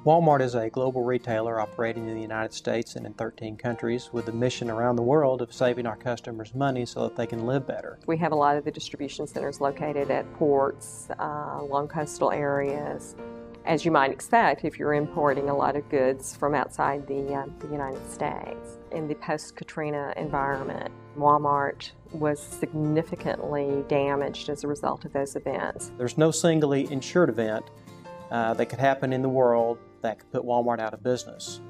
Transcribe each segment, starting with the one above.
Walmart is a global retailer operating in the United States and in 13 countries with the mission around the world of saving our customers money so that they can live better. We have a lot of the distribution centers located at ports, along coastal areas, as you might expect if you're importing a lot of goods from outside the United States. In the post-Katrina environment, Walmart was significantly damaged as a result of those events. There's no singly insured event that could happen in the world that could put Walmart out of business.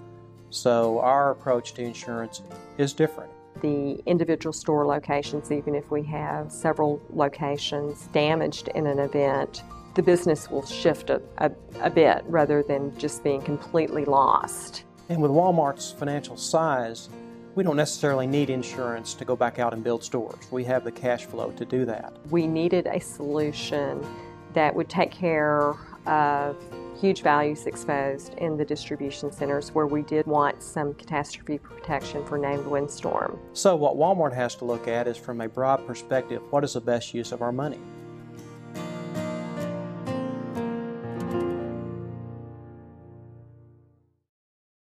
So our approach to insurance is different. The individual store locations, even if we have several locations damaged in an event, the business will shift a bit rather than just being completely lost. And with Walmart's financial size, we don't necessarily need insurance to go back out and build stores. We have the cash flow to do that. We needed a solution that would take care of huge values exposed in the distribution centers where we did want some catastrophe protection for named windstorm. So what Walmart has to look at is, from a broad perspective, what is the best use of our money?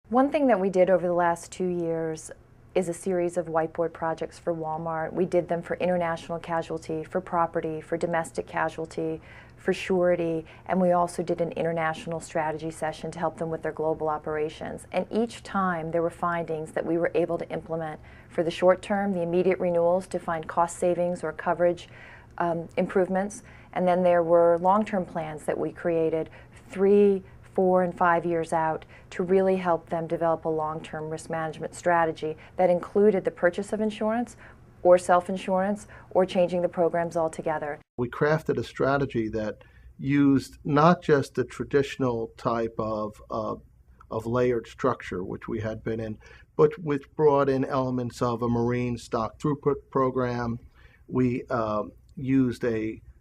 One thing that we did over the last 2 years is a series of whiteboard projects for Walmart. We did them for international casualty, for property, for domestic casualty, for surety, and we also did an international strategy session to help them with their global operations. And each time there were findings that we were able to implement for the short term, the immediate renewals to find cost savings or coverage improvements, and then there were long-term plans that we created 3, 4, and 5 years out to really help them develop a long-term risk management strategy that included the purchase of insurance or self-insurance or changing the programs altogether. We crafted a strategy that used not just the traditional type of layered structure, which we had been in, but which brought in elements of a marine stock throughput program. We used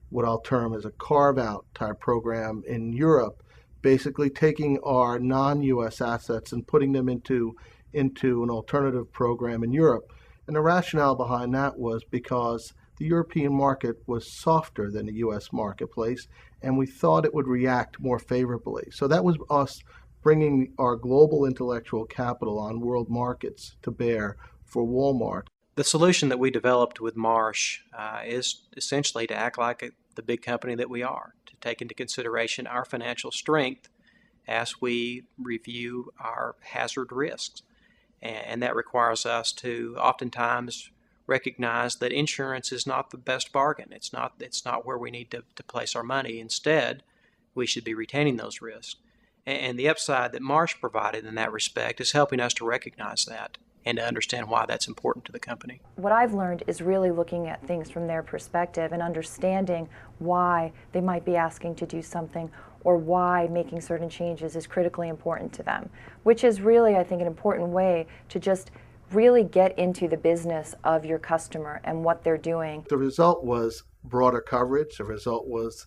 what I'll term as a carve-out type program in Europe, basically taking our non-U.S. assets and putting them into an alternative program in Europe. And the rationale behind that was because the European market was softer than the U.S. marketplace, and we thought it would react more favorably. So that was us bringing our global intellectual capital on world markets to bear for Walmart. The solution that we developed with Marsh is essentially to act like the big company that we are, to take into consideration our financial strength as we review our hazard risks. And that requires us to oftentimes recognize that insurance is not the best bargain. It's not where we need to place our money. Instead, we should be retaining those risks. And the upside that Marsh provided in that respect is helping us to recognize that and to understand why that's important to the company. What I've learned is really looking at things from their perspective and understanding why they might be asking to do something or why making certain changes is critically important to them, which is really, I think, an important way to just really get into the business of your customer and what they're doing. The result was broader coverage. The result was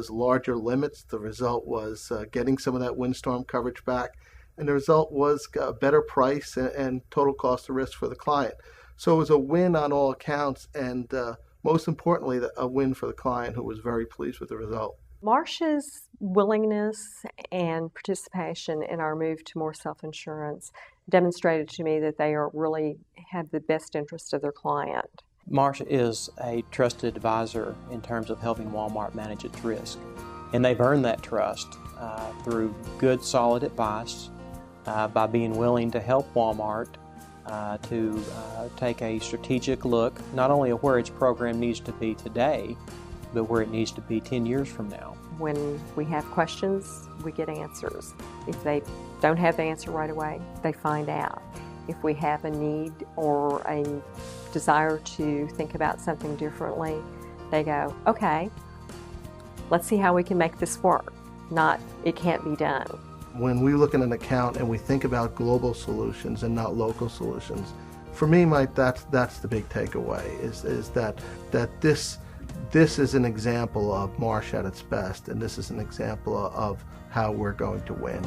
larger limits. The result was getting some of that windstorm coverage back. And the result was a better price and total cost of risk for the client. So it was a win on all accounts, and most importantly, a win for the client, who was very pleased with the result. Marsh's willingness and participation in our move to more self-insurance demonstrated to me that they really have the best interest of their client. Marsh is a trusted advisor in terms of helping Walmart manage its risk. And they've earned that trust through good, solid advice, by being willing to help Walmart to take a strategic look, not only at where its program needs to be today, but where it needs to be 10 years from now. When we have questions, we get answers. If they don't have the answer right away, they find out. If we have a need or a desire to think about something differently, they go, okay, let's see how we can make this work. Not, it can't be done. When we look at an account and we think about global solutions and not local solutions, for me, Mike, that's the big takeaway, is that this is an example of Marsh at its best, and this is an example of how we're going to win.